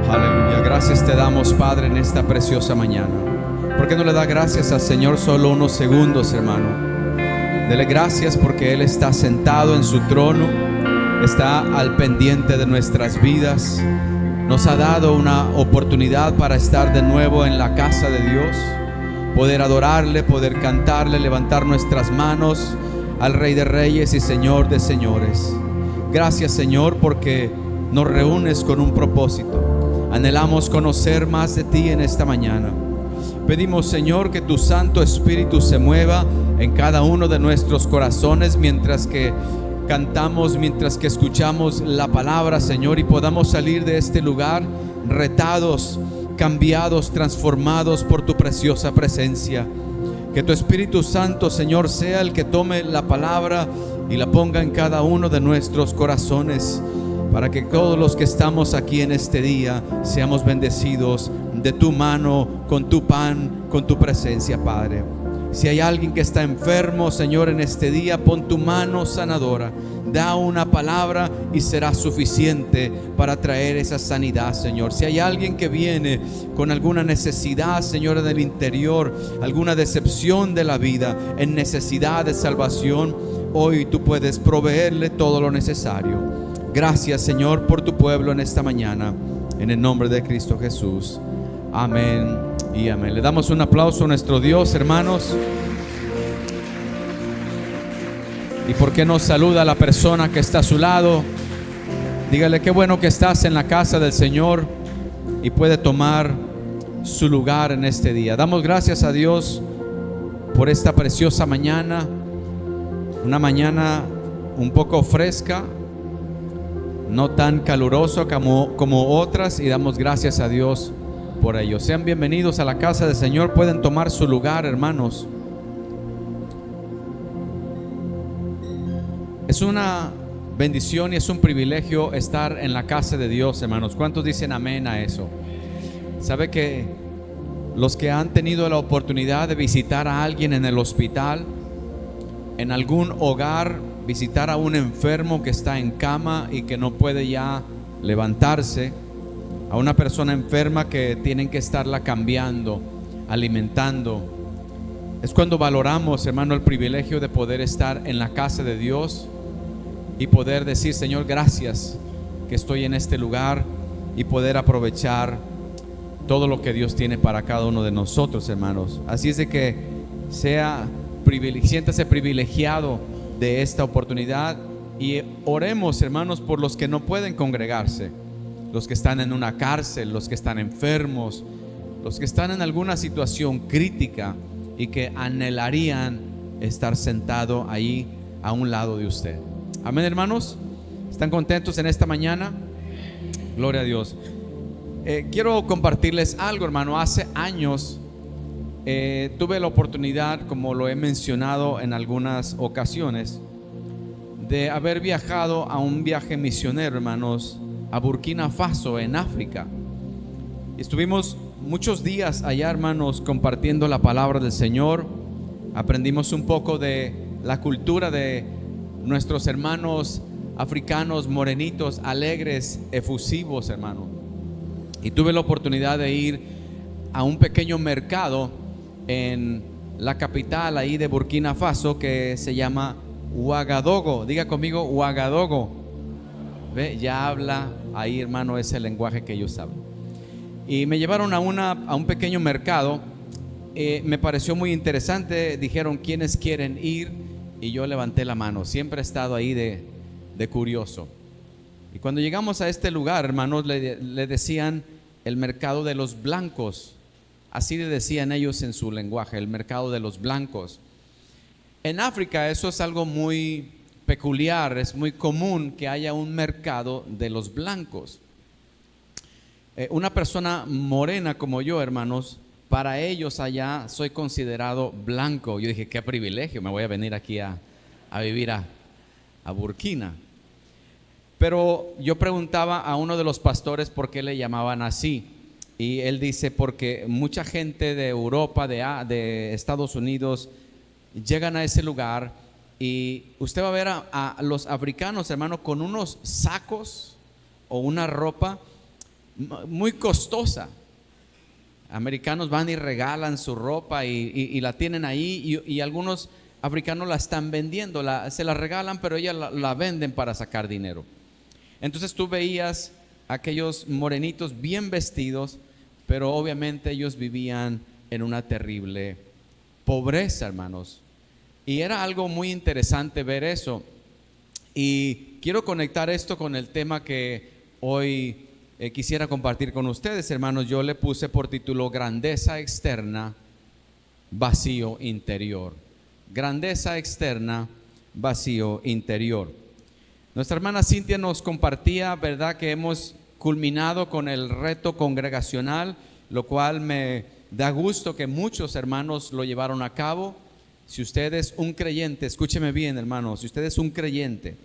Aleluya, gracias te damos, Padre, en esta preciosa mañana. ¿Por qué no le da gracias al Señor solo unos segundos, hermano? Dele gracias porque Él está sentado en su trono, está al pendiente de nuestras vidas. Nos ha dado una oportunidad para estar de nuevo en la casa de Dios, poder adorarle, poder cantarle, levantar nuestras manos al Rey de Reyes y Señor de Señores. Gracias, Señor, porque nos reúnes con un propósito. Anhelamos conocer más de ti en esta mañana. Pedimos, Señor, que tu Santo Espíritu se mueva en cada uno de nuestros corazones mientras que cantamos, mientras que escuchamos la palabra, Señor, y podamos salir de este lugar retados, cambiados, transformados por tu preciosa presencia. Que tu Espíritu Santo, Señor, sea el que tome la palabra y la ponga en cada uno de nuestros corazones, para que todos los que estamos aquí en este día seamos bendecidos de tu mano, con tu pan, con tu presencia, Padre. Si hay alguien que está enfermo, Señor, en este día, pon tu mano sanadora, da una palabra y será suficiente para traer esa sanidad, Señor. Si hay alguien que viene con alguna necesidad, Señor, en el interior, alguna decepción de la vida, en necesidad de salvación, hoy tú puedes proveerle todo lo necesario. Gracias, Señor, por tu pueblo en esta mañana, en el nombre de Cristo Jesús. Amén y amén. Le damos un aplauso a nuestro Dios, hermanos. ¿Y por qué no saluda a la persona que está a su lado? Dígale qué bueno que estás en la casa del Señor y puede tomar su lugar en este día. Damos gracias a Dios por esta preciosa mañana, una mañana un poco fresca, no tan caluroso como otras, y damos gracias a Dios por ello. Sean bienvenidos a la casa del Señor. Pueden tomar su lugar, hermanos. Es una bendición y es un privilegio estar en la casa de Dios, hermanos. ¿Cuántos dicen amén a eso? ¿Sabe que los que han tenido la oportunidad de visitar a alguien en el hospital, en algún hogar, visitar a un enfermo que está en cama y que no puede ya levantarse, a una persona enferma que tienen que estarla cambiando, alimentando, es cuando valoramos, hermano, el privilegio de poder estar en la casa de Dios y poder decir: Señor, gracias que estoy en este lugar, y poder aprovechar todo lo que Dios tiene para cada uno de nosotros, hermanos. Así es de que siéntase privilegiado de esta oportunidad, y oremos, hermanos, por los que no pueden congregarse, los que están en una cárcel, los que están enfermos, los que están en alguna situación crítica y que anhelarían estar sentado ahí a un lado de usted. Amén, hermanos. ¿Están contentos en esta mañana? Gloria a Dios. Quiero compartirles algo, hermano. Hace años tuve la oportunidad, como lo he mencionado en algunas ocasiones, de haber viajado a un viaje misionero, hermanos, a Burkina Faso, en África. Estuvimos muchos días allá, hermanos, compartiendo la palabra del Señor. Aprendimos un poco de la cultura de nuestros hermanos africanos, morenitos, alegres, efusivos, hermano. Y tuve la oportunidad de ir a un pequeño mercado en la capital ahí de Burkina Faso, que se llama Ouagadougou. Diga conmigo, Ouagadougou. ¿Ve? Ya habla ahí, hermano, ese lenguaje que ellos saben. Y me llevaron a un pequeño mercado. Me pareció muy interesante. Dijeron: ¿quiénes quieren ir? Y yo levanté la mano. Siempre he estado ahí de curioso. Y cuando llegamos a este lugar, hermanos, le decían el mercado de los blancos. Así le decían ellos en su lenguaje, el mercado de los blancos. En África eso es algo muy peculiar, es muy común que haya un mercado de los blancos. Una persona morena como yo, hermanos, para ellos allá soy considerado blanco. Yo dije: qué privilegio, me voy a venir aquí a vivir a Burkina. Pero yo preguntaba a uno de los pastores por qué le llamaban así. Y él dice: porque mucha gente de Europa, de Estados Unidos, llegan a ese lugar Y usted va a ver a los africanos, hermano, con unos sacos o una ropa muy costosa. Americanos van y regalan su ropa y la tienen ahí, y algunos africanos la están vendiendo, se la regalan, pero ellas la venden para sacar dinero. Entonces tú veías aquellos morenitos bien vestidos, pero obviamente ellos vivían en una terrible pobreza, hermanos. Y era algo muy interesante ver eso. Y quiero conectar esto con el tema que hoy quisiera compartir con ustedes, hermanos. Yo le puse por título grandeza externa, vacío interior. Grandeza externa, vacío interior. Nuestra hermana Cintia nos compartía, ¿verdad?, que hemos culminado con el reto congregacional, lo cual me da gusto que muchos hermanos lo llevaron a cabo. Si usted es un creyente, escúcheme bien, hermano, si usted es un creyente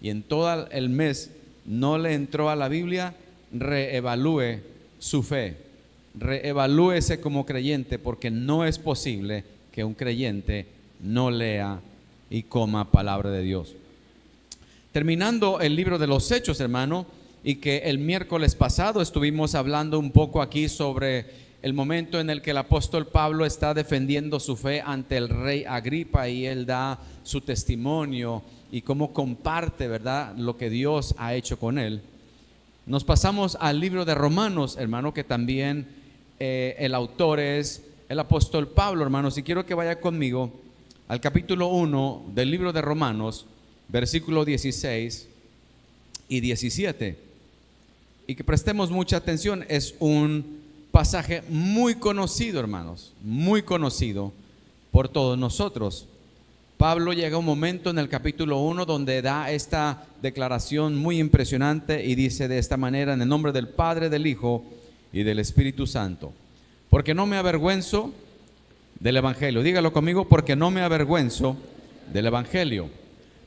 y en todo el mes no le entró a la Biblia, reevalúe su fe, reevalúese como creyente, porque no es posible que un creyente no lea y coma palabra de Dios. Terminando el libro de los Hechos, hermano, y que el miércoles pasado estuvimos hablando un poco aquí sobre el momento en el que el apóstol Pablo está defendiendo su fe ante el rey Agripa, y él da su testimonio y cómo comparte, ¿verdad?, lo que Dios ha hecho con él. Nos pasamos al libro de Romanos, hermano, que también el autor es el apóstol Pablo, hermanos, y quiero que vaya conmigo al capítulo 1 del libro de Romanos, versículo 16 y 17, y que prestemos mucha atención. Es un pasaje muy conocido, hermanos, muy conocido por todos nosotros. Pablo llega a un momento en el capítulo 1 donde da esta declaración muy impresionante y dice de esta manera: en el nombre del Padre, del Hijo y del Espíritu Santo, porque no me avergüenzo del Evangelio. Dígalo conmigo: porque no me avergüenzo del Evangelio,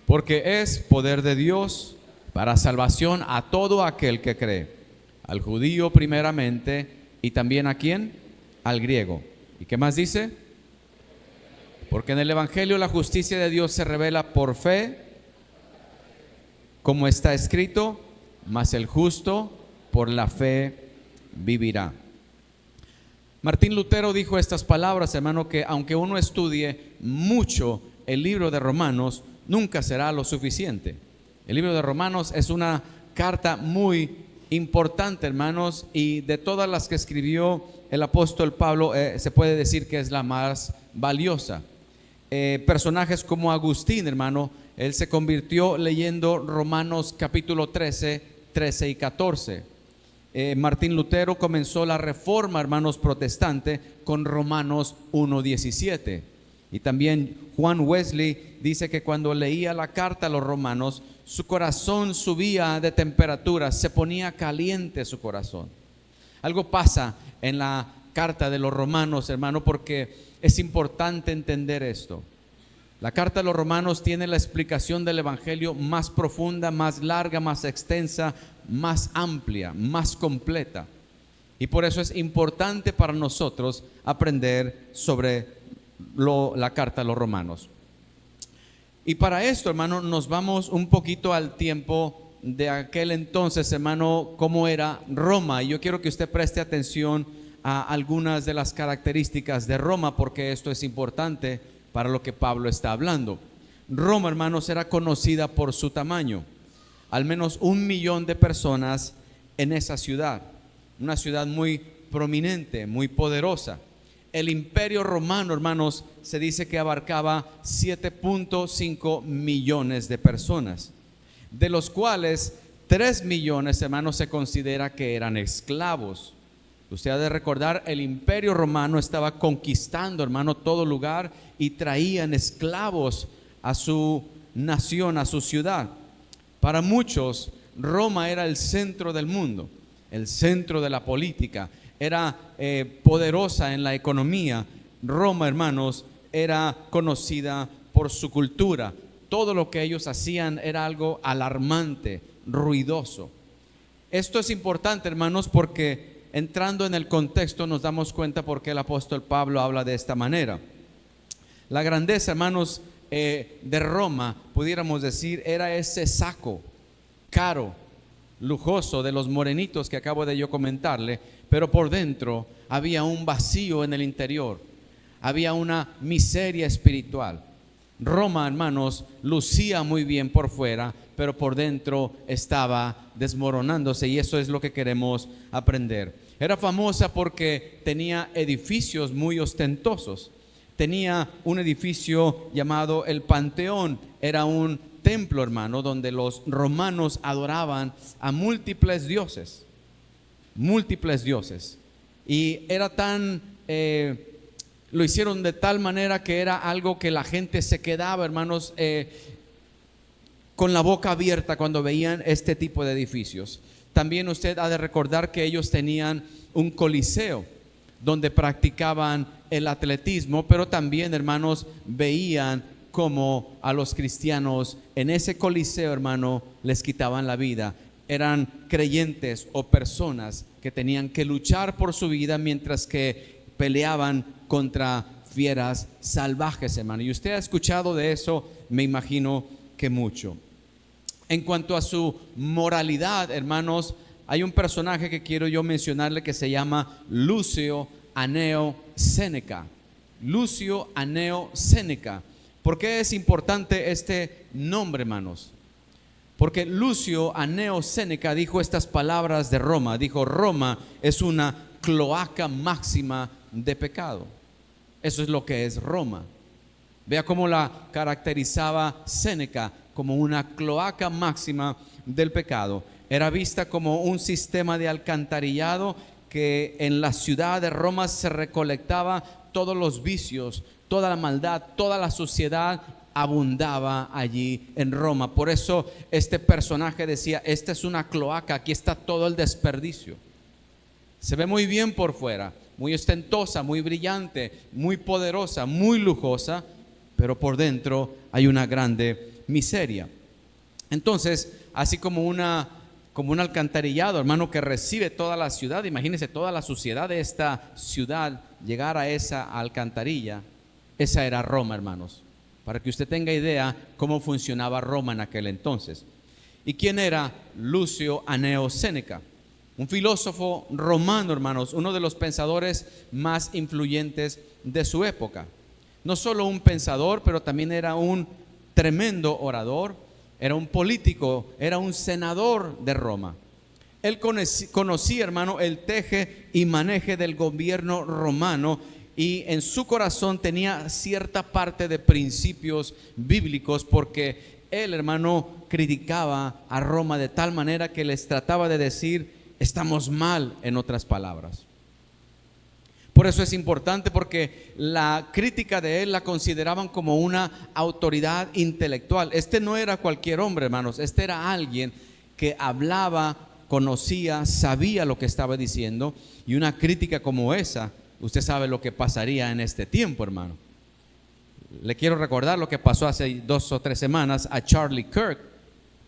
porque es poder de Dios para salvación a todo aquel que cree, al judío primeramente, y también ¿a quién? Al griego. ¿Y qué más dice? Porque en el Evangelio la justicia de Dios se revela por fe, como está escrito: mas el justo por la fe vivirá. Martín Lutero dijo estas palabras, hermano, que aunque uno estudie mucho el libro de Romanos, nunca será lo suficiente. El libro de Romanos es una carta muy importante, hermanos, y de todas las que escribió el apóstol Pablo, se puede decir que es la más valiosa. Personajes como Agustín, hermano, él se convirtió leyendo Romanos capítulo 13 y 14. Martín Lutero comenzó la reforma, hermanos, protestante con Romanos 1:17. Y también Juan Wesley dice que cuando leía la carta a los romanos, su corazón subía de temperatura, se ponía caliente su corazón. Algo pasa en la carta de los romanos, hermano, porque es importante entender esto. La carta de los romanos tiene la explicación del Evangelio más profunda, más larga, más extensa, más amplia, más completa. Y por eso es importante para nosotros aprender sobre la carta a los romanos. Y para esto, hermano, nos vamos un poquito al tiempo de aquel entonces, hermano, cómo era Roma. Y yo quiero que usted preste atención a algunas de las características de Roma, porque esto es importante para lo que Pablo está hablando. Roma, hermanos, era conocida por su tamaño. Al menos 1 millón de personas en esa ciudad. Una ciudad muy prominente, muy poderosa. El imperio romano, hermanos, se dice que abarcaba 7.5 millones de personas, de los cuales 3 millones, hermanos, se considera que eran esclavos. Usted ha de recordar, el imperio romano estaba conquistando, hermano, todo lugar, y traían esclavos a su nación, a su ciudad. Para muchos, Roma era el centro del mundo, el centro de la política. Era poderosa en la economía. Roma, hermanos, era conocida por su cultura. Todo lo que ellos hacían era algo alarmante, ruidoso. Esto es importante, hermanos, porque entrando en el contexto nos damos cuenta por qué el apóstol Pablo habla de esta manera. La grandeza, hermanos, de Roma, pudiéramos decir, era ese saco caro, lujoso de los morenitos que acabo de yo comentarle, pero por dentro había un vacío en el interior, había una miseria espiritual. Roma, hermanos, lucía muy bien por fuera, pero por dentro estaba desmoronándose, y eso es lo que queremos aprender. Era famosa porque tenía edificios muy ostentosos. Tenía un edificio llamado el Panteón. Era un templo, hermano, donde los romanos adoraban a múltiples dioses. Múltiples dioses. Y era tan... lo hicieron de tal manera que era algo que la gente se quedaba, hermanos, con la boca abierta cuando veían este tipo de edificios. También usted ha de recordar que ellos tenían un coliseo donde practicaban el atletismo, pero también, hermanos, veían como a los cristianos en ese coliseo, hermano, les quitaban la vida. Eran creyentes o personas que tenían que luchar por su vida mientras que peleaban contra fieras salvajes, hermano. Y usted ha escuchado de eso, me imagino que mucho. En cuanto a su moralidad, hermanos, hay un personaje que quiero yo mencionarle que se llama Lucio Anneo Séneca. Lucio Anneo Séneca. ¿Por qué es importante este nombre, hermanos? Porque Lucio Anneo Séneca dijo estas palabras de Roma. Dijo: Roma es una cloaca máxima de pecado. Eso es lo que es Roma. Vea cómo la caracterizaba Séneca, como una cloaca máxima del pecado. Era vista como un sistema de alcantarillado que en la ciudad de Roma se recolectaba todos los vicios, toda la maldad, toda la suciedad abundaba allí en Roma. Por eso este personaje decía: esta es una cloaca, aquí está todo el desperdicio. Se ve muy bien por fuera, muy ostentosa, muy brillante, muy poderosa, muy lujosa, pero por dentro hay una grande miseria. Entonces, así como un alcantarillado, hermano, que recibe toda la ciudad, imagínense toda la suciedad de esta ciudad, llegar a esa alcantarilla. Esa era Roma, hermanos, para que usted tenga idea cómo funcionaba Roma en aquel entonces. ¿Y quién era Lucio Anneo Séneca? Un filósofo romano, hermanos, uno de los pensadores más influyentes de su época. No solo un pensador, pero también era un tremendo orador, era un político, era un senador de Roma. Él conocía, hermano, el teje y maneje del gobierno romano, y en su corazón tenía cierta parte de principios bíblicos, porque él, hermano, criticaba a Roma de tal manera que les trataba de decir: estamos mal, en otras palabras. Por eso es importante, porque la crítica de él la consideraban como una autoridad intelectual. Este no era cualquier hombre, hermanos. Este era alguien que hablaba, conocía, sabía lo que estaba diciendo. Y una crítica como esa, usted sabe lo que pasaría en este tiempo, hermano. Le quiero recordar lo que pasó hace 2 o 3 semanas a Charlie Kirk.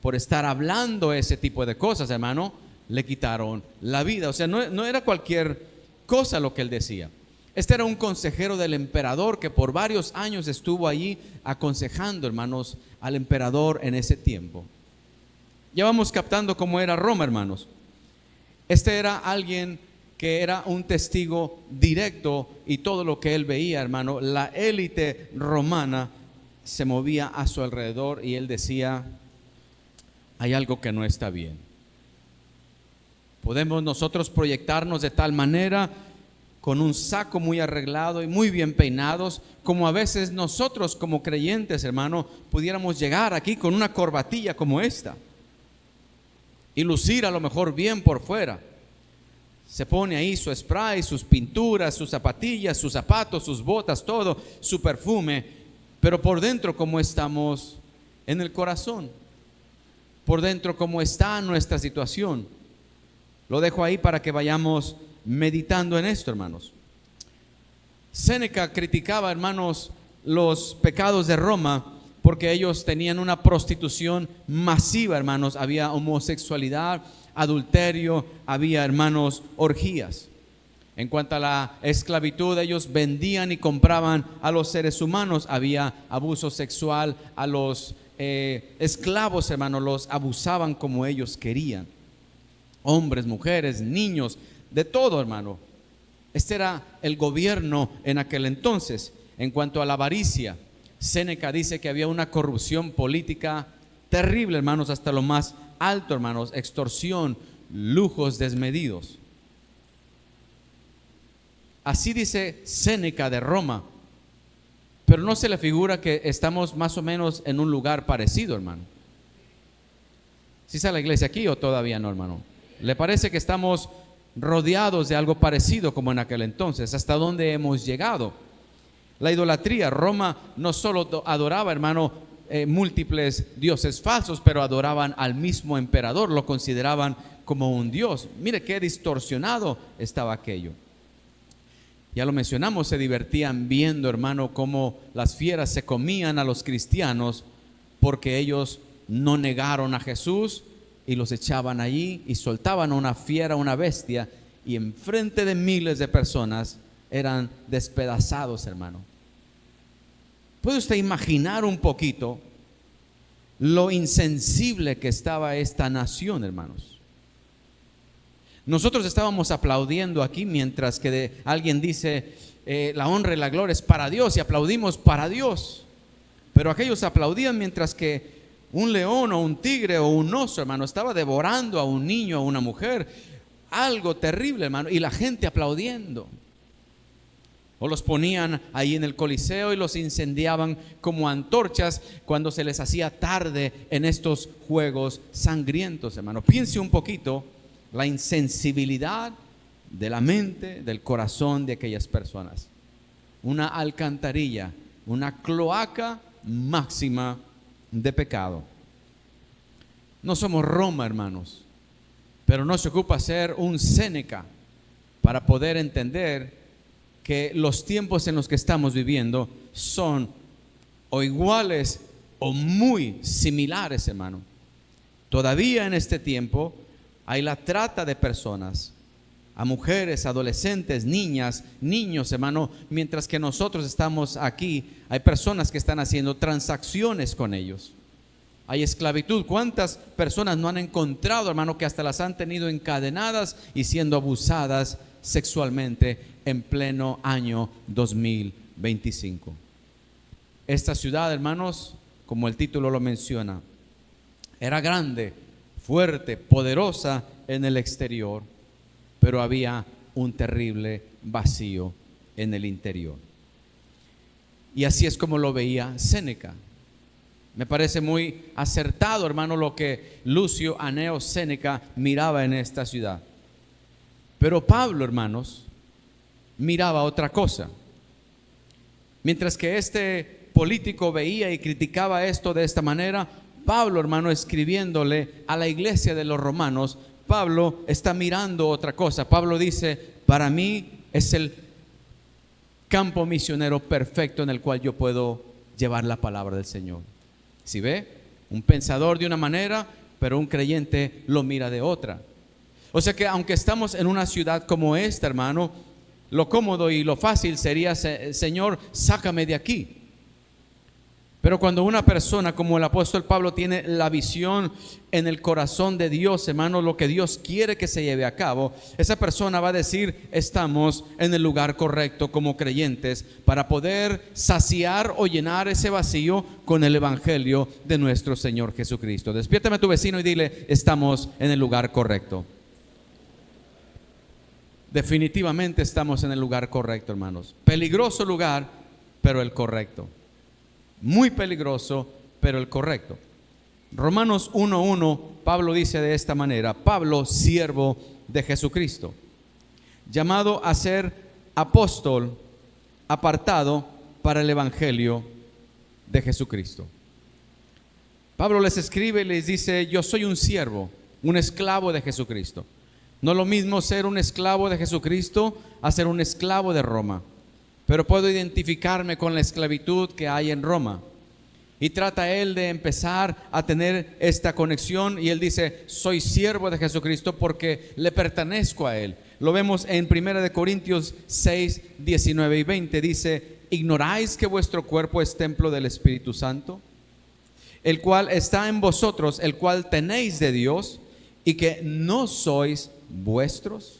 Por estar hablando ese tipo de cosas, hermano, le quitaron la vida. O sea, no era cualquier cosa lo que él decía. Este era un consejero del emperador que por varios años estuvo allí aconsejando, hermanos, al emperador en ese tiempo. Ya vamos captando cómo era Roma, hermanos. Este era alguien que era un testigo directo, y todo lo que él veía, hermano, la élite romana se movía a su alrededor, y él decía: hay algo que no está bien. Podemos nosotros proyectarnos de tal manera, con un saco muy arreglado y muy bien peinados, como a veces nosotros como creyentes, hermano, pudiéramos llegar aquí con una corbatilla como esta y lucir a lo mejor bien por fuera. Se pone ahí su spray, sus pinturas, sus zapatillas, sus zapatos, sus botas, todo, su perfume, pero por dentro, ¿cómo estamos en el corazón? Por dentro, ¿cómo está nuestra situación? Lo dejo ahí para que vayamos meditando en esto, hermanos. Séneca criticaba, hermanos, los pecados de Roma porque ellos tenían una prostitución masiva, hermanos. Había homosexualidad, adulterio, había, hermanos, orgías. En cuanto a la esclavitud, ellos vendían y compraban a los seres humanos. Había abuso sexual a los esclavos, hermano, los abusaban como ellos querían. Hombres, mujeres, niños, de todo, hermano. Este era el gobierno en aquel entonces. En cuanto a la avaricia, Séneca dice que había una corrupción política terrible, hermanos, hasta lo más alto, hermanos, extorsión, lujos desmedidos. Así dice Séneca de Roma, pero no se le figura que estamos más o menos en un lugar parecido, hermano. ¿Sí está la iglesia aquí o todavía no, hermano? ¿Le parece que estamos rodeados de algo parecido como en aquel entonces? ¿Hasta dónde hemos llegado? La idolatría. Roma no solo adoraba, hermano, múltiples dioses falsos, pero adoraban al mismo emperador, lo consideraban como un dios. Mire qué distorsionado estaba aquello. Ya lo mencionamos, se divertían viendo, hermano, cómo las fieras se comían a los cristianos porque ellos no negaron a Jesús y los echaban allí y soltaban a una fiera, una bestia, y enfrente de miles de personas eran despedazados, hermano. ¿Puede usted imaginar un poquito lo insensible que estaba esta nación, hermanos? Nosotros estábamos aplaudiendo aquí mientras que alguien dice la honra y la gloria es para Dios, y aplaudimos para Dios. Pero aquellos aplaudían mientras que un león o un tigre o un oso, hermano, estaba devorando a un niño o a una mujer. Algo terrible, hermano, y la gente aplaudiendo. O los ponían ahí en el Coliseo y los incendiaban como antorchas cuando se les hacía tarde en estos juegos sangrientos, hermano. Piense un poquito la insensibilidad de la mente, del corazón de aquellas personas. Una alcantarilla, una cloaca máxima de pecado. No somos Roma, hermanos, pero no se ocupa ser un Séneca para poder entender que los tiempos en los que estamos viviendo son o iguales o muy similares, hermano. Todavía en este tiempo hay la trata de personas, a mujeres, adolescentes, niñas, niños, hermano. Mientras que nosotros estamos aquí, hay personas que están haciendo transacciones con ellos. Hay esclavitud. ¿Cuántas personas no han encontrado, hermano, que hasta las han tenido encadenadas y siendo abusadas sexualmente en pleno año 2025? Esta ciudad, hermanos, como el título lo menciona, era grande, fuerte, poderosa en el exterior, pero había un terrible vacío en el interior. Y así es como lo veía Séneca. Me parece muy acertado, hermano, lo que Lucio Aneo Séneca miraba en esta ciudad. Pero Pablo, hermanos, miraba otra cosa. Mientras que este político veía y criticaba esto de esta manera, Pablo, hermano, escribiéndole a la iglesia de los romanos, Pablo está mirando otra cosa. Pablo dice: para mí es el campo misionero perfecto en el cual yo puedo llevar la palabra del Señor. ¿Sí ve? Un pensador de una manera, pero un creyente lo mira de otra. O sea que aunque estamos en una ciudad como esta, hermano, lo cómodo y lo fácil sería: Señor, sácame de aquí. Pero cuando una persona como el apóstol Pablo tiene la visión en el corazón de Dios, hermano, lo que Dios quiere que se lleve a cabo, esa persona va a decir: estamos en el lugar correcto como creyentes para poder saciar o llenar ese vacío con el evangelio de nuestro Señor Jesucristo. Despiértame a tu vecino y dile: estamos en el lugar correcto. Definitivamente estamos en el lugar correcto, hermanos. Peligroso lugar, pero el correcto. Muy peligroso, pero el correcto. Romanos 1:1, Pablo dice de esta manera: Pablo, siervo de Jesucristo, llamado a ser apóstol, apartado para el evangelio de Jesucristo. Pablo les escribe y les dice: yo soy un siervo, un esclavo de Jesucristo. No es lo mismo ser un esclavo de Jesucristo a ser un esclavo de Roma, pero puedo identificarme con la esclavitud que hay en Roma. Y trata él de empezar a tener esta conexión, y él dice: soy siervo de Jesucristo porque le pertenezco a él. Lo vemos en 1 Corintios 6, 19 y 20. Dice: ¿ignoráis que vuestro cuerpo es templo del Espíritu Santo, el cual está en vosotros, el cual tenéis de Dios, y que no sois vuestros?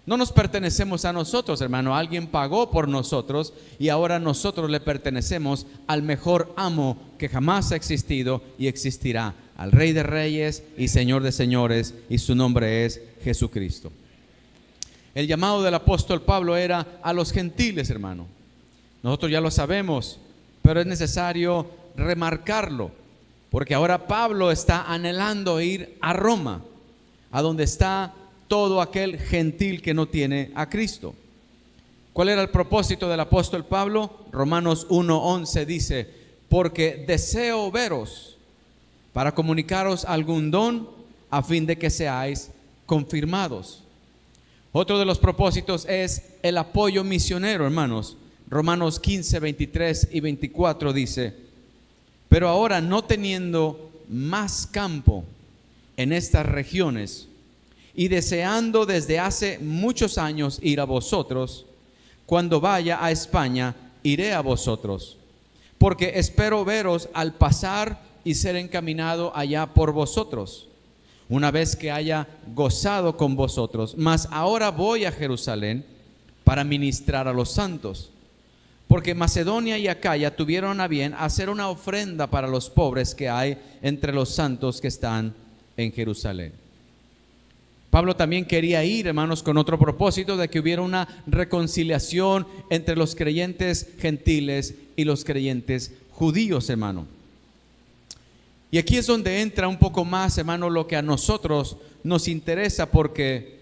No nos pertenecemos a nosotros, hermano. Alguien pagó por nosotros y ahora nosotros le pertenecemos al mejor amo que jamás ha existido y existirá, al Rey de Reyes y Señor de Señores, y su nombre es Jesucristo. El llamado del apóstol Pablo era a los gentiles, hermano. Nosotros ya lo sabemos, pero es necesario remarcarlo, porque ahora Pablo está anhelando ir a Roma, a donde está todo aquel gentil que no tiene a Cristo. ¿Cuál era el propósito del apóstol Pablo? Romanos 1:11 dice: porque deseo veros para comunicaros algún don, a fin de que seáis confirmados. Otro de los propósitos es el apoyo misionero, hermanos. Romanos 15, 23 y 24 dice: pero ahora, no teniendo más campo en estas regiones, y deseando desde hace muchos años ir a vosotros, cuando vaya a España, iré a vosotros, porque espero veros al pasar y ser encaminado allá por vosotros, una vez que haya gozado con vosotros. Mas ahora voy a Jerusalén para ministrar a los santos, porque Macedonia y Acaya tuvieron a bien hacer una ofrenda para los pobres que hay entre los santos que están en Jerusalén. Pablo también quería ir, hermanos, con otro propósito, de que hubiera una reconciliación entre los creyentes gentiles y los creyentes judíos, hermano. Y aquí es donde entra un poco más, hermano, lo que a nosotros nos interesa, porque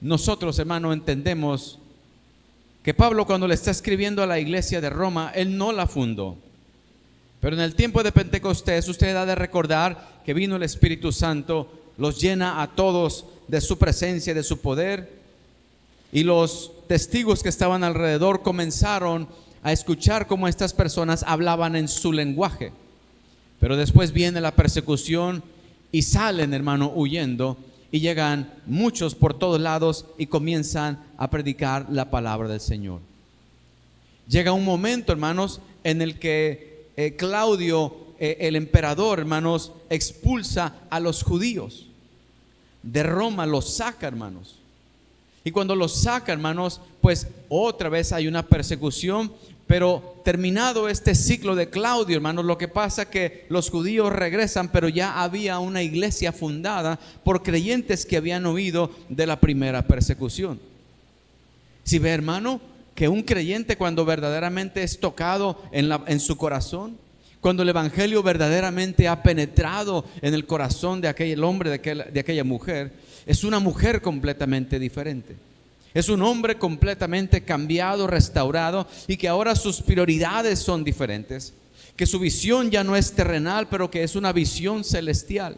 nosotros, hermano, entendemos que Pablo, cuando le está escribiendo a la iglesia de Roma, él no la fundó. Pero en el tiempo de Pentecostés, usted ha de recordar que vino el Espíritu Santo, los llena a todos de su presencia, de su poder, y los testigos que estaban alrededor comenzaron a escuchar cómo estas personas hablaban en su lenguaje. Pero después viene la persecución y salen, hermano, huyendo, y llegan muchos por todos lados y comienzan a predicar la palabra del Señor. Llega un momento, hermanos, en el que Claudio, el emperador, hermanos, expulsa a los judíos de Roma, los saca, hermanos. Y cuando los saca, hermanos, pues otra vez hay una persecución. Pero terminado este ciclo de Claudio, hermanos, lo que pasa es que los judíos regresan, pero ya había una iglesia fundada por creyentes que habían huido de la primera persecución. Si ve, hermano, que un creyente, cuando verdaderamente es tocado en su corazón, cuando el evangelio verdaderamente ha penetrado en el corazón de aquel hombre, de aquella mujer, es una mujer completamente diferente. Es un hombre completamente cambiado, restaurado, y que ahora sus prioridades son diferentes. Que su visión ya no es terrenal, pero que es una visión celestial.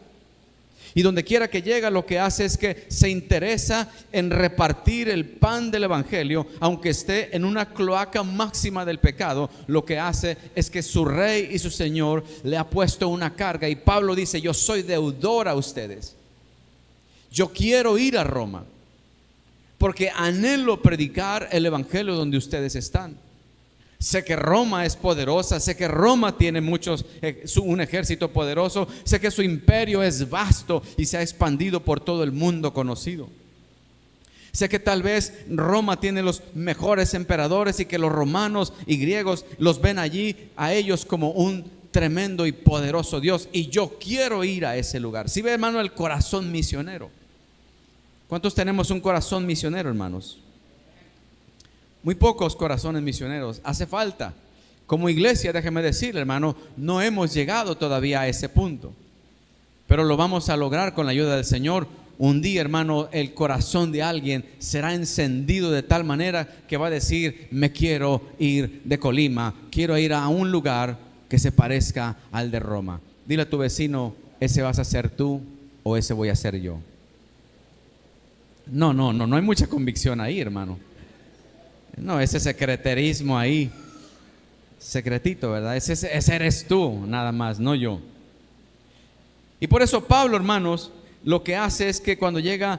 Y donde quiera que llega, lo que hace es que se interesa en repartir el pan del evangelio, aunque esté en una cloaca máxima del pecado. Lo que hace es que su rey y su señor le ha puesto una carga. Y Pablo dice: yo soy deudor a ustedes. Yo quiero ir a Roma, porque anhelo predicar el evangelio donde ustedes están. Sé que Roma es poderosa, sé que Roma tiene un ejército poderoso, sé que su imperio es vasto y se ha expandido por todo el mundo conocido. Sé que tal vez Roma tiene los mejores emperadores y que los romanos y griegos los ven allí a ellos como un tremendo y poderoso Dios, y yo quiero ir a ese lugar. Si ve, hermano, el corazón misionero. ¿Cuántos tenemos un corazón misionero, hermanos? Muy pocos corazones misioneros. Hace falta. Como iglesia, déjeme decirle, hermano, no hemos llegado todavía a ese punto, pero lo vamos a lograr con la ayuda del Señor. Un día, hermano, el corazón de alguien será encendido de tal manera que va a decir: me quiero ir de Colima, quiero ir a un lugar que se parezca al de Roma. Dile a tu vecino: ese vas a ser tú o ese voy a ser yo. No hay mucha convicción ahí, hermano. No, ese secreterismo ahí, secretito, ¿verdad? Ese eres tú, nada más, no yo. Y por eso Pablo, hermanos, lo que hace es que cuando llega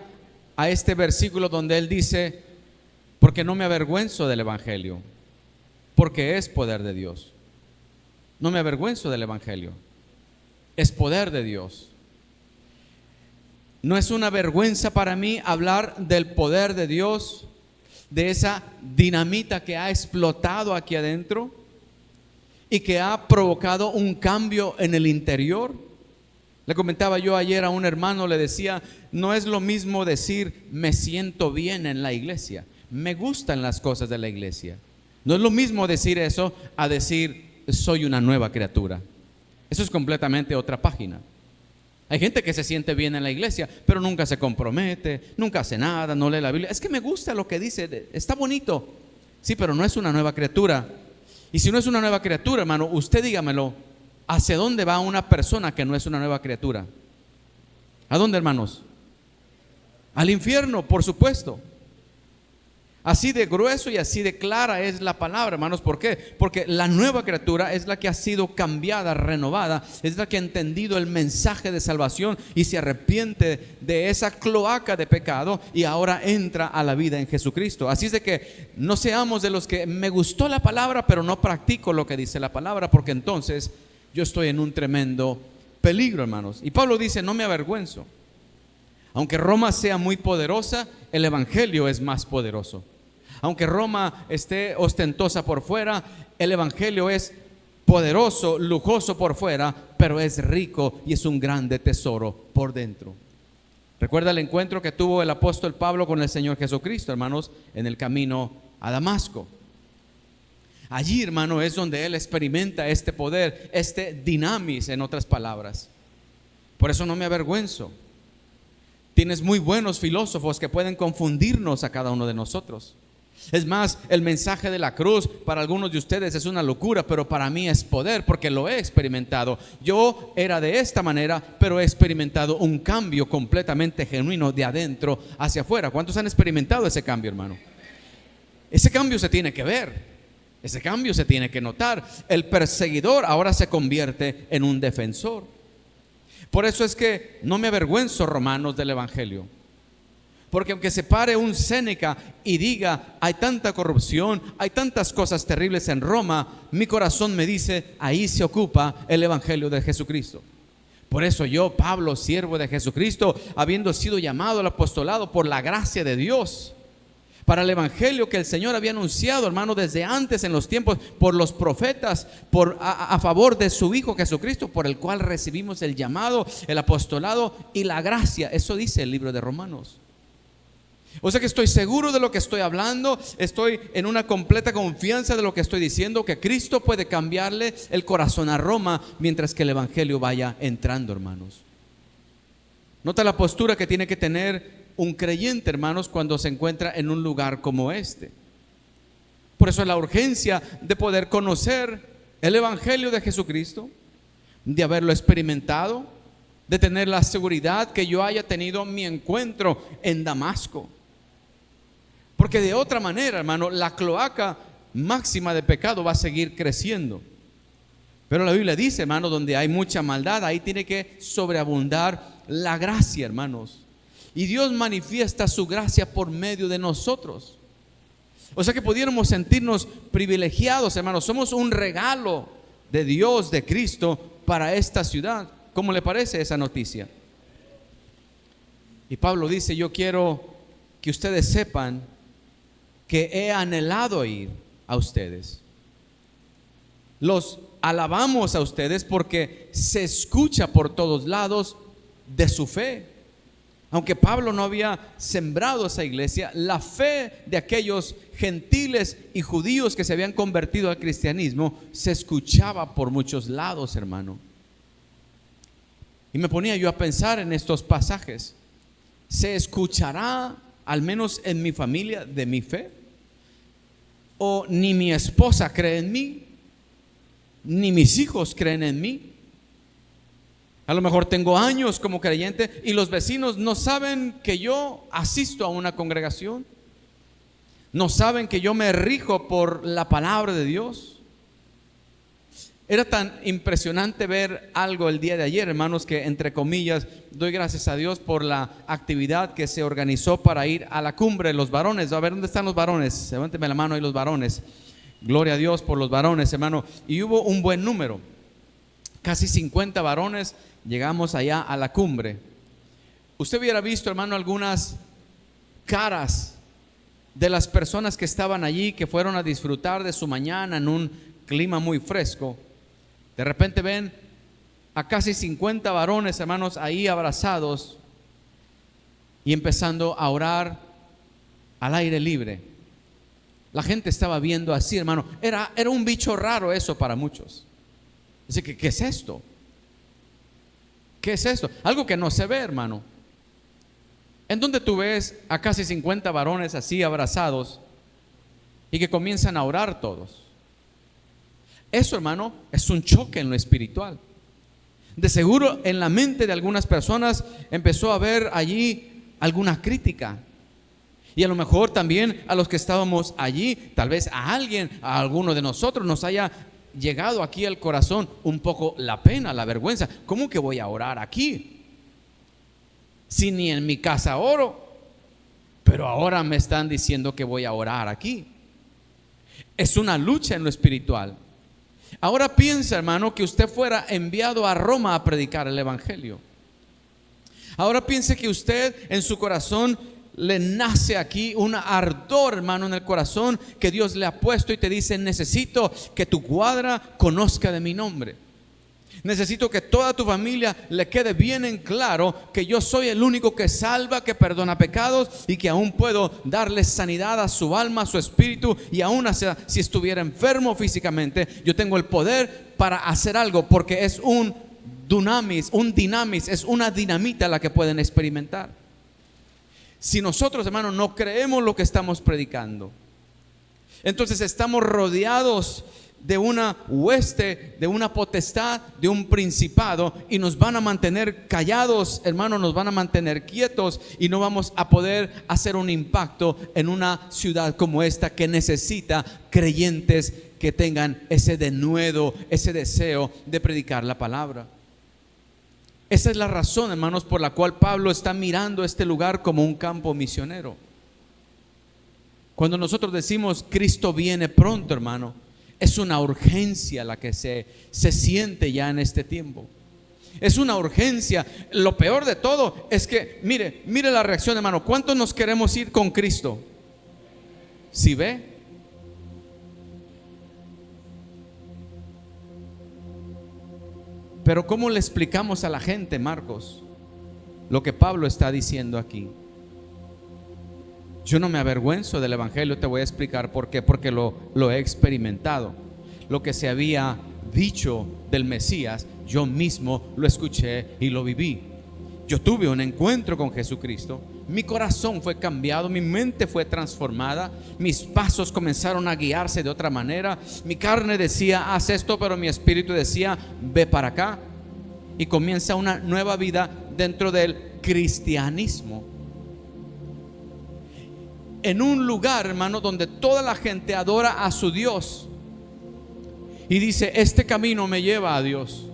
a este versículo donde él dice, porque no me avergüenzo del evangelio, porque es poder de Dios. No me avergüenzo del evangelio, es poder de Dios. No es una vergüenza para mí hablar del poder de Dios, de esa dinamita que ha explotado aquí adentro y que ha provocado un cambio en el interior. Le comentaba yo ayer a un hermano, le decía, no es lo mismo decir me siento bien en la iglesia, me gustan las cosas de la iglesia. No es lo mismo decir eso a decir soy una nueva criatura. Eso es completamente otra página. Hay gente que se siente bien en la iglesia, pero nunca se compromete, nunca hace nada, no lee la Biblia. Es que me gusta lo que dice, está bonito. Sí, pero no es una nueva criatura. Y si no es una nueva criatura, hermano, usted dígamelo, ¿hacia dónde va una persona que no es una nueva criatura? ¿A dónde, hermanos? Al infierno, por supuesto. Así de grueso y así de clara es la palabra, hermanos. ¿Por qué? Porque la nueva criatura es la que ha sido cambiada, renovada, es la que ha entendido el mensaje de salvación y se arrepiente de esa cloaca de pecado y ahora entra a la vida en Jesucristo. Así es de que no seamos de los que me gustó la palabra pero no practico lo que dice la palabra, porque entonces yo estoy en un tremendo peligro, hermanos. Y Pablo dice, no me avergüenzo. Aunque Roma sea muy poderosa, el evangelio es más poderoso. Aunque Roma esté ostentosa por fuera, el evangelio es poderoso, lujoso por fuera, pero es rico y es un grande tesoro por dentro. Recuerda el encuentro que tuvo el apóstol Pablo con el Señor Jesucristo, hermanos, en el camino a Damasco. Allí, hermano, es donde él experimenta este poder, este dinamis, en otras palabras. Por eso no me avergüenzo. Tienes muy buenos filósofos que pueden confundirnos a cada uno de nosotros. Es más, el mensaje de la cruz para algunos de ustedes es una locura, pero para mí es poder, porque lo he experimentado. Yo era de esta manera, pero he experimentado un cambio completamente genuino de adentro hacia afuera. ¿Cuántos han experimentado ese cambio, hermano? Ese cambio se tiene que ver, ese cambio se tiene que notar. El perseguidor ahora se convierte en un defensor. Por eso es que no me avergüenzo, romanos, del evangelio. Porque aunque se pare un Séneca y diga hay tanta corrupción, hay tantas cosas terribles en Roma, mi corazón me dice ahí se ocupa el evangelio de Jesucristo. Por eso yo, Pablo, siervo de Jesucristo, habiendo sido llamado al apostolado por la gracia de Dios, para el evangelio que el Señor había anunciado, hermano, desde antes en los tiempos por los profetas, a favor de su Hijo Jesucristo, por el cual recibimos el llamado, el apostolado y la gracia. Eso dice el libro de Romanos. O sea que estoy seguro de lo que estoy hablando, estoy en una completa confianza de lo que estoy diciendo, que Cristo puede cambiarle el corazón a Roma mientras que el evangelio vaya entrando, hermanos. Nota la postura que tiene que tener un creyente, hermanos, cuando se encuentra en un lugar como este. Por eso la urgencia de poder conocer el evangelio de Jesucristo, de haberlo experimentado, de tener la seguridad que yo haya tenido mi encuentro en Damasco. Porque de otra manera, hermano, la cloaca máxima de pecado va a seguir creciendo. Pero la Biblia dice, hermano, donde hay mucha maldad, ahí tiene que sobreabundar la gracia, hermanos. Y Dios manifiesta su gracia por medio de nosotros. O sea que pudiéramos sentirnos privilegiados, hermanos. Somos un regalo de Dios, de Cristo, para esta ciudad. ¿Cómo le parece esa noticia? Y Pablo dice, yo quiero que ustedes sepan que he anhelado ir a ustedes. Los alabamos a ustedes porque se escucha por todos lados de su fe. Aunque Pablo no había sembrado esa iglesia, la fe de aquellos gentiles y judíos que se habían convertido al cristianismo se escuchaba por muchos lados, hermano. Y me ponía yo a pensar en estos pasajes. ¿Se escuchará, al menos en mi familia, de mi fe? ¿O ni mi esposa cree en mí, ni mis hijos creen en mí? A lo mejor tengo años como creyente y los vecinos no saben que yo asisto a una congregación. No saben que yo me rijo por la palabra de Dios. Era tan impresionante ver algo el día de ayer, hermanos, que entre comillas doy gracias a Dios por la actividad que se organizó para ir a la cumbre de los varones. A ver, ¿dónde están los varones? Levánteme la mano ahí los varones. Gloria a Dios por los varones, hermano. Y hubo un buen número, casi 50 varones. Llegamos allá a la cumbre. Usted hubiera visto, hermano, algunas caras de las personas que estaban allí, que fueron a disfrutar de su mañana en un clima muy fresco. De repente ven a casi 50 varones, hermanos, ahí abrazados y empezando a orar al aire libre. La gente estaba viendo así, hermano. Era un bicho raro eso para muchos. Dice que, ¿qué es esto? ¿Qué es esto? Algo que no se ve, hermano. En donde tú ves a casi 50 varones así abrazados y que comienzan a orar todos. Eso, hermano, es un choque en lo espiritual. De seguro en la mente de algunas personas empezó a haber allí alguna crítica. Y a lo mejor también a los que estábamos allí, tal vez a alguien, a alguno de nosotros nos haya llegado aquí al corazón un poco la pena, la vergüenza. ¿Cómo que voy a orar aquí? Si ni en mi casa oro, pero ahora me están diciendo que voy a orar aquí. Es una lucha en lo espiritual. Ahora piensa, hermano, que usted fuera enviado a Roma a predicar el evangelio. Ahora piense que usted en su corazón le nace aquí un ardor, hermano, en el corazón que Dios le ha puesto y te dice: necesito que tu cuadra conozca de mi nombre. Necesito que toda tu familia le quede bien en claro que yo soy el único que salva, que perdona pecados y que aún puedo darle sanidad a su alma, a su espíritu, y aún si estuviera enfermo físicamente, yo tengo el poder para hacer algo, porque es un dinamis, es una dinamita la que pueden experimentar. Si nosotros, hermanos, no creemos lo que estamos predicando, entonces estamos rodeados de una hueste, de una potestad, de un principado, y nos van a mantener callados, hermanos, nos van a mantener quietos, y no vamos a poder hacer un impacto en una ciudad como esta, que necesita creyentes que tengan ese denuedo, ese deseo de predicar la palabra. Esa es la razón, hermanos, por la cual Pablo está mirando este lugar como un campo misionero. Cuando nosotros decimos Cristo viene pronto, hermano, es una urgencia la que se siente ya en este tiempo. Es una urgencia. Lo peor de todo es que, mire la reacción, hermano. ¿Cuántos nos queremos ir con Cristo? ¿Sí ve? Pero ¿cómo le explicamos a la gente, Marcos, lo que Pablo está diciendo aquí? Yo no me avergüenzo del evangelio, te voy a explicar por qué. Porque lo he experimentado. Lo que se había dicho del Mesías, yo mismo lo escuché y lo viví. Yo tuve un encuentro con Jesucristo. Mi corazón fue cambiado, mi mente fue transformada, mis pasos comenzaron a guiarse de otra manera. Mi carne decía, haz esto, pero mi espíritu decía, ve para acá. Y comienza una nueva vida dentro del cristianismo. En un lugar, hermano, donde toda la gente adora a su Dios y dice: este camino me lleva a Dios,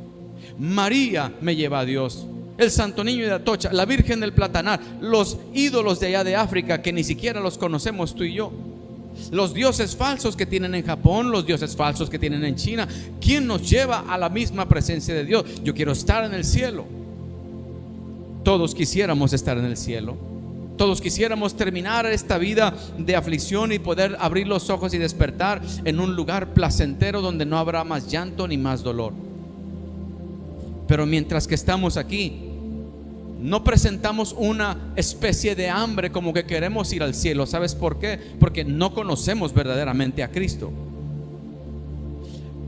María me lleva a Dios, el Santo Niño de Atocha, la Virgen del Platanar, los ídolos de allá de África que ni siquiera los conocemos tú y yo, los dioses falsos que tienen en Japón, los dioses falsos que tienen en China. ¿Quién nos lleva a la misma presencia de Dios? Yo quiero estar en el cielo. Todos quisiéramos estar en el cielo. Todos quisiéramos terminar esta vida de aflicción y poder abrir los ojos y despertar en un lugar placentero donde no habrá más llanto ni más dolor. Pero mientras que estamos aquí, no presentamos una especie de hambre como que queremos ir al cielo. ¿Sabes por qué? Porque no conocemos verdaderamente a Cristo.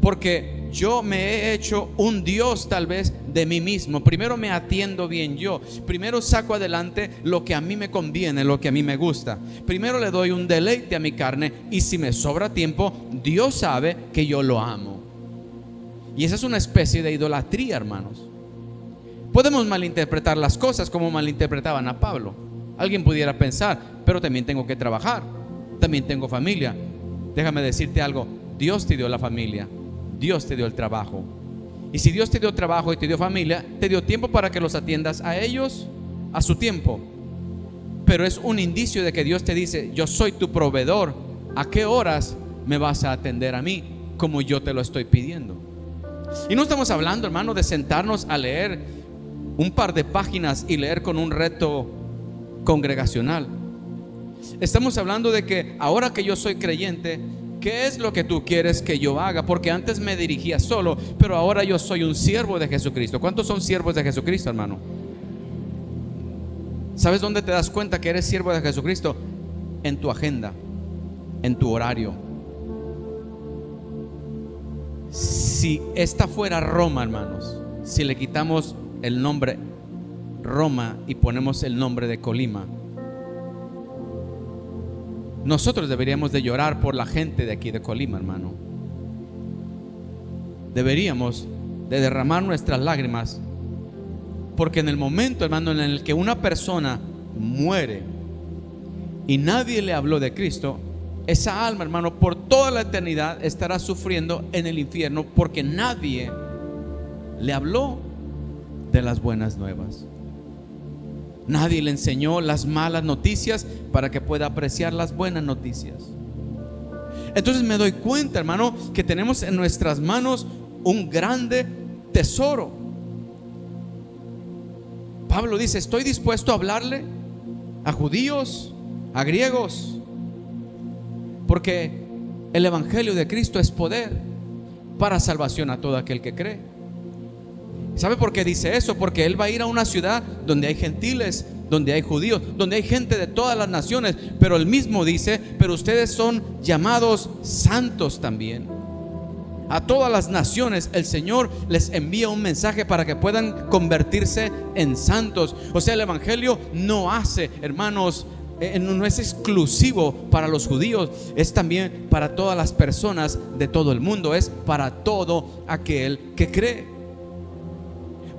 Porque yo me he hecho un Dios tal vez de mí mismo. Primero me atiendo bien yo. Primero saco adelante lo que a mí me conviene, lo que a mí me gusta. Primero le doy un deleite a mi carne, y si me sobra tiempo, Dios sabe que yo lo amo. Y esa es una especie de idolatría, hermanos. Podemos malinterpretar las cosas como malinterpretaban a Pablo. Alguien pudiera pensar, pero también tengo que trabajar, también tengo familia. Déjame decirte algo: Dios te dio la familia, Dios te dio el trabajo. Y si Dios te dio trabajo y te dio familia, te dio tiempo para que los atiendas a ellos a su tiempo. Pero es un indicio de que Dios te dice: yo soy tu proveedor. ¿A qué horas me vas a atender a mí como yo te lo estoy pidiendo? Y no estamos hablando, hermano, de sentarnos a leer un par de páginas y leer con un reto congregacional. Estamos hablando de que ahora que yo soy creyente, ¿qué es lo que tú quieres que yo haga? Porque antes me dirigía solo, pero ahora yo soy un siervo de Jesucristo. ¿Cuántos son siervos de Jesucristo, hermano? ¿Sabes dónde te das cuenta que eres siervo de Jesucristo? En tu agenda, en tu horario. Si esta fuera Roma, hermanos, si le quitamos el nombre Roma y ponemos el nombre de Colima, nosotros deberíamos de llorar por la gente de aquí de Colima, hermano. Deberíamos de derramar nuestras lágrimas, porque en el momento, hermano, en el que una persona muere y nadie le habló de Cristo, esa alma, hermano, por toda la eternidad estará sufriendo en el infierno, porque nadie le habló de las buenas nuevas. Nadie le enseñó las malas noticias para que pueda apreciar las buenas noticias. Entonces me doy cuenta, hermano, que tenemos en nuestras manos un grande tesoro. Pablo dice: estoy dispuesto a hablarle a judíos, a griegos, porque el evangelio de Cristo es poder para salvación a todo aquel que cree. ¿Sabe por qué dice eso? Porque él va a ir a una ciudad donde hay gentiles, donde hay judíos, donde hay gente de todas las naciones. Pero él mismo dice: pero ustedes son llamados santos también. A todas las naciones el Señor les envía un mensaje para que puedan convertirse en santos. O sea, el evangelio no hace, hermanos, no es exclusivo para los judíos, es también para todas las personas de todo el mundo, es para todo aquel que cree.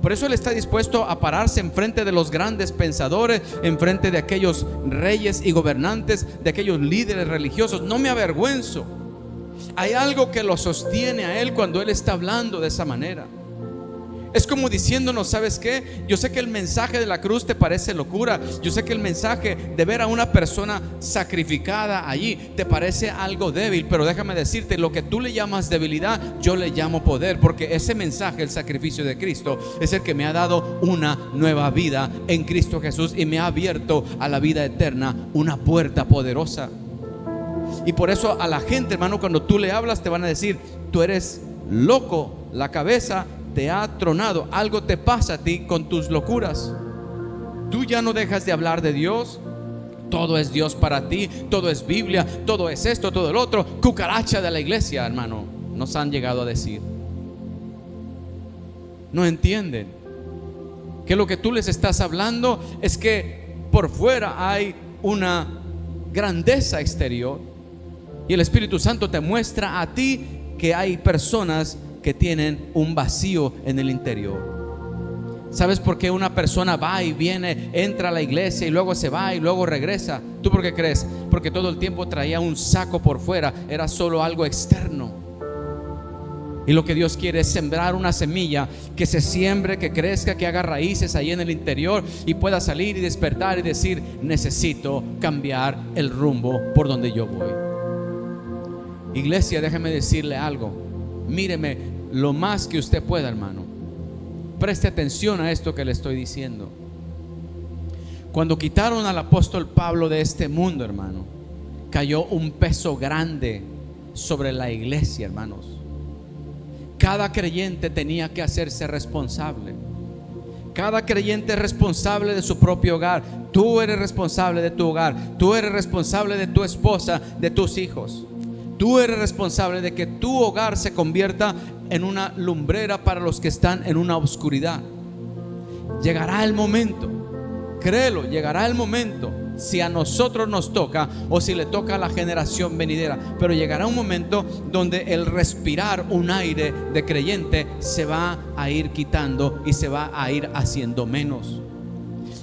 Por eso él está dispuesto a pararse enfrente de los grandes pensadores, enfrente de aquellos reyes y gobernantes, de aquellos líderes religiosos. No me avergüenzo. Hay algo que lo sostiene a él cuando él está hablando de esa manera. Es como diciéndonos: ¿sabes qué? Yo sé que el mensaje de la cruz te parece locura. Yo sé que el mensaje de ver a una persona sacrificada allí te parece algo débil, pero déjame decirte, lo que tú le llamas debilidad, yo le llamo poder, porque ese mensaje, el sacrificio de Cristo, es el que me ha dado una nueva vida en Cristo Jesús y me ha abierto a la vida eterna una puerta poderosa. Y por eso a la gente, hermano, cuando tú le hablas, te van a decir: tú eres loco, la cabeza te ha tronado, algo te pasa a ti con tus locuras. Tú ya no dejas de hablar de Dios. Todo es Dios para ti, todo es Biblia, todo es esto, todo el otro. Cucaracha de la iglesia, hermano, nos han llegado a decir. No entienden que lo que tú les estás hablando es que por fuera hay una grandeza exterior, y el Espíritu Santo te muestra a ti que hay personas que tienen un vacío en el interior. ¿Sabes por qué una persona va y viene, entra a la iglesia y luego se va y luego regresa? ¿Tú por qué crees? Porque todo el tiempo traía un saco por fuera, era solo algo externo. Y lo que Dios quiere es sembrar una semilla, que se siembre, que crezca, que haga raíces ahí en el interior y pueda salir y despertar y decir: necesito cambiar el rumbo por donde yo voy. Iglesia, déjeme decirle algo. Míreme lo más que usted pueda, hermano. Preste atención a esto que le estoy diciendo. Cuando quitaron al apóstol Pablo de este mundo, hermano, cayó un peso grande sobre la iglesia, hermanos. Cada creyente tenía que hacerse responsable. Cada creyente es responsable de su propio hogar. Tú eres responsable de tu hogar. Tú eres responsable de tu esposa, de tus hijos. Tú eres responsable de que tu hogar se convierta en una lumbrera para los que están en una oscuridad. Llegará el momento, créelo, llegará el momento, si a nosotros nos toca o si le toca a la generación venidera, pero llegará un momento donde el respirar un aire de creyente se va a ir quitando y se va a ir haciendo menos.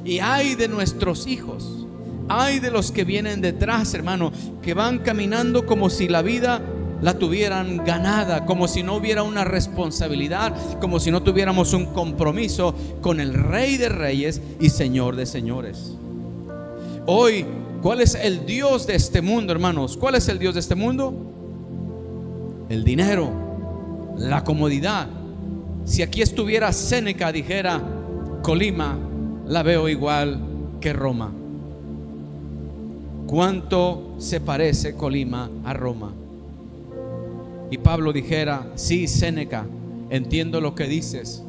Y ay de nuestros hijos, ay de los que vienen detrás, hermano, que van caminando como si la vida la tuvieran ganada, como si no hubiera una responsabilidad, como si no tuviéramos un compromiso con el Rey de Reyes y Señor de Señores. Hoy, ¿cuál es el Dios de este mundo, hermanos? ¿Cuál es el Dios de este mundo? El dinero, la comodidad. Si aquí estuviera Séneca, dijera: Colima la veo igual que Roma. ¿Cuánto se parece Colima a Roma? Y Pablo dijera: sí, Séneca, entiendo lo que dices,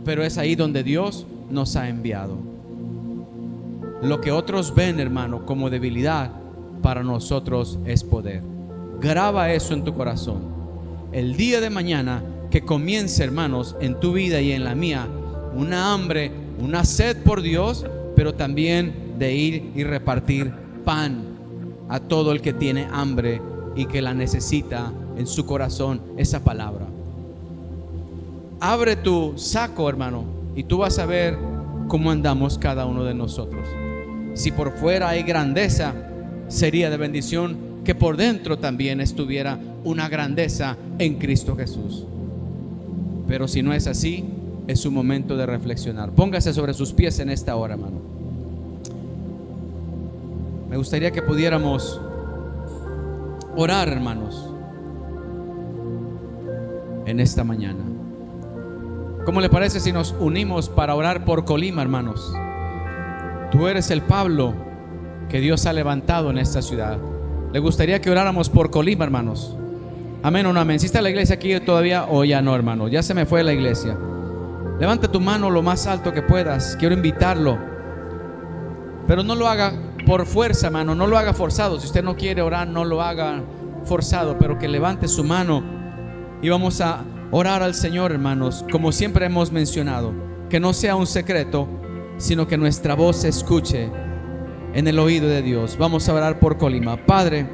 pero es ahí donde Dios nos ha enviado. Lo que otros ven, hermano, como debilidad, para nosotros es poder. Graba eso en tu corazón. El día de mañana que comience, hermanos, en tu vida y en la mía, una hambre, una sed por Dios, pero también de ir y repartir pan a todo el que tiene hambre y que la necesita en su corazón, esa palabra. Abre tu saco, hermano, y tú vas a ver cómo andamos cada uno de nosotros. Si por fuera hay grandeza, sería de bendición que por dentro también estuviera una grandeza en Cristo Jesús. Pero si no es así, es un momento de reflexionar. Póngase sobre sus pies en esta hora, hermano. Me gustaría que pudiéramos orar, hermanos, en esta mañana. ¿Cómo le parece si nos unimos para orar por Colima, hermanos? Tú eres el Pablo que Dios ha levantado en esta ciudad. ¿Le gustaría que oráramos por Colima, hermanos? Amén o no amén. Si está la iglesia aquí todavía o ya no, hermano, ya se me fue la iglesia. Levanta tu mano lo más alto que puedas. Quiero invitarlo, pero no lo haga por fuerza, hermano, no lo haga forzado. Si usted no quiere orar, no lo haga forzado, pero que levante su mano y vamos a orar al Señor, hermanos, como siempre hemos mencionado. Que no sea un secreto, sino que nuestra voz se escuche en el oído de Dios. Vamos a orar por Colima. Padre,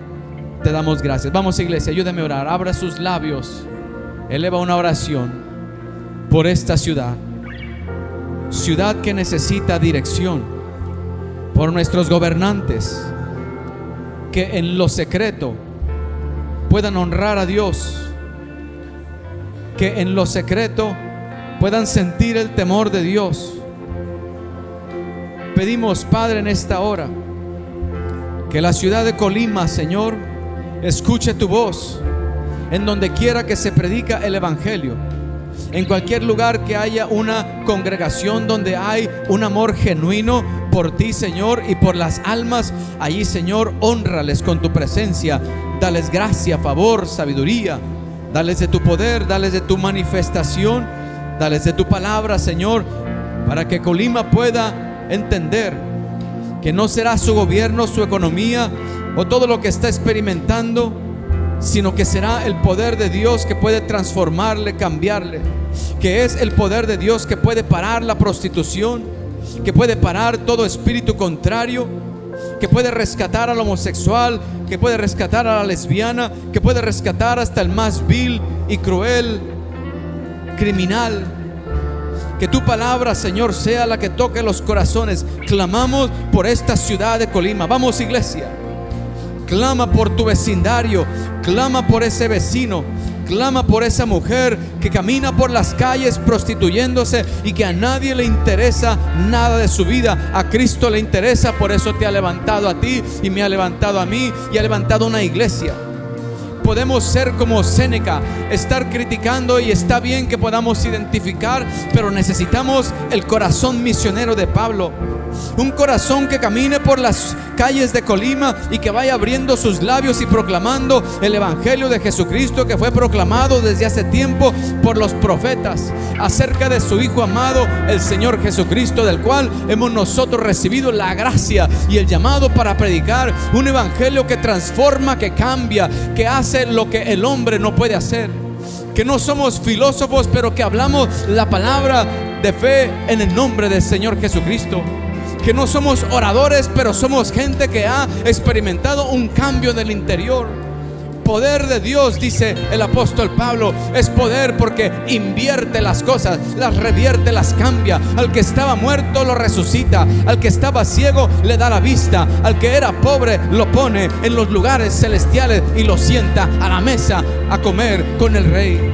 te damos gracias. Vamos, iglesia, ayúdame a orar. Abra sus labios, eleva una oración por esta ciudad, ciudad que necesita dirección. Por nuestros gobernantes, que en lo secreto puedan honrar a Dios, que en lo secreto puedan sentir el temor de Dios. Pedimos, Padre, en esta hora, que la ciudad de Colima, Señor, escuche tu voz en donde quiera que se predica el evangelio. En cualquier lugar que haya una congregación donde hay un amor genuino por ti, Señor, y por las almas, allí, Señor, hónrales con tu presencia. Dales gracia, favor, sabiduría. Dales de tu poder, dales de tu manifestación, dales de tu palabra, Señor, para que Colima pueda entender que no será su gobierno, su economía o todo lo que está experimentando, sino que será el poder de Dios que puede transformarle, cambiarle, que es el poder de Dios que puede parar la prostitución, que puede parar todo espíritu contrario, que puede rescatar al homosexual, que puede rescatar a la lesbiana, que puede rescatar hasta el más vil y cruel criminal. Que tu palabra, Señor, sea la que toque los corazones. Clamamos por esta ciudad de Colima. Vamos, iglesia. Clama por tu vecindario, clama por ese vecino, clama por esa mujer que camina por las calles prostituyéndose y que a nadie le interesa nada de su vida. A Cristo le interesa, por eso te ha levantado a ti y me ha levantado a mí y ha levantado una iglesia. Podemos ser como Séneca, estar criticando, y está bien que podamos identificar, pero necesitamos el corazón misionero de Pablo. Un corazón que camine por las calles de Colima y que vaya abriendo sus labios y proclamando el evangelio de Jesucristo, que fue proclamado desde hace tiempo por los profetas acerca de su Hijo amado, el Señor Jesucristo, del cual hemos nosotros recibido la gracia y el llamado para predicar un evangelio que transforma, que cambia, que hace lo que el hombre no puede hacer. Que no somos filósofos, pero que hablamos la palabra de fe en el nombre del Señor Jesucristo. Que no somos oradores, pero somos gente que ha experimentado un cambio del interior. poder de Dios, dice el apóstol Pablo, es poder porque invierte las cosas, las revierte, las cambia. Al que estaba muerto lo resucita, al que estaba ciego le da la vista, al que era pobre lo pone en los lugares celestiales y lo sienta a la mesa a comer con el Rey.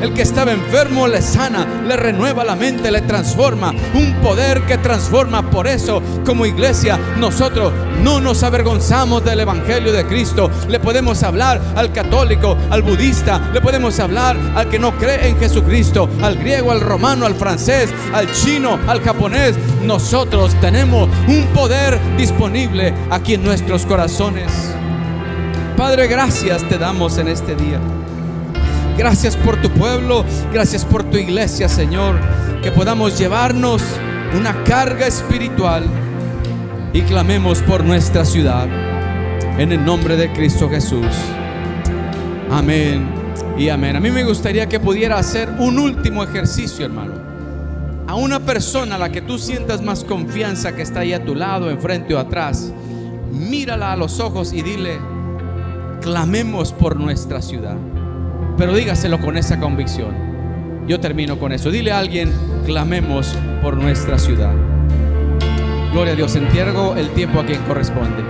El que estaba enfermo le sana, le renueva la mente, le transforma. Un poder que transforma. Por eso, como iglesia, nosotros no nos avergonzamos del evangelio de Cristo. Le podemos hablar al católico, al budista, le podemos hablar al que no cree en Jesucristo, al griego, al romano, al francés, al chino, al japonés. Nosotros tenemos un poder disponible aquí en nuestros corazones. Padre, gracias te damos en este día. Gracias por tu pueblo, gracias por tu iglesia, Señor. Que podamos llevarnos una carga espiritual y clamemos por nuestra ciudad. En el nombre de Cristo Jesús. Amén y amén. A mí me gustaría que pudiera hacer un último ejercicio, hermano. A una persona a la que tú sientas más confianza, que está ahí a tu lado, enfrente o atrás, mírala a los ojos y dile: clamemos por nuestra ciudad. Pero dígaselo con esa convicción. Yo termino con eso. Dile a alguien: clamemos por nuestra ciudad. Gloria a Dios. Entrego el tiempo a quien corresponde.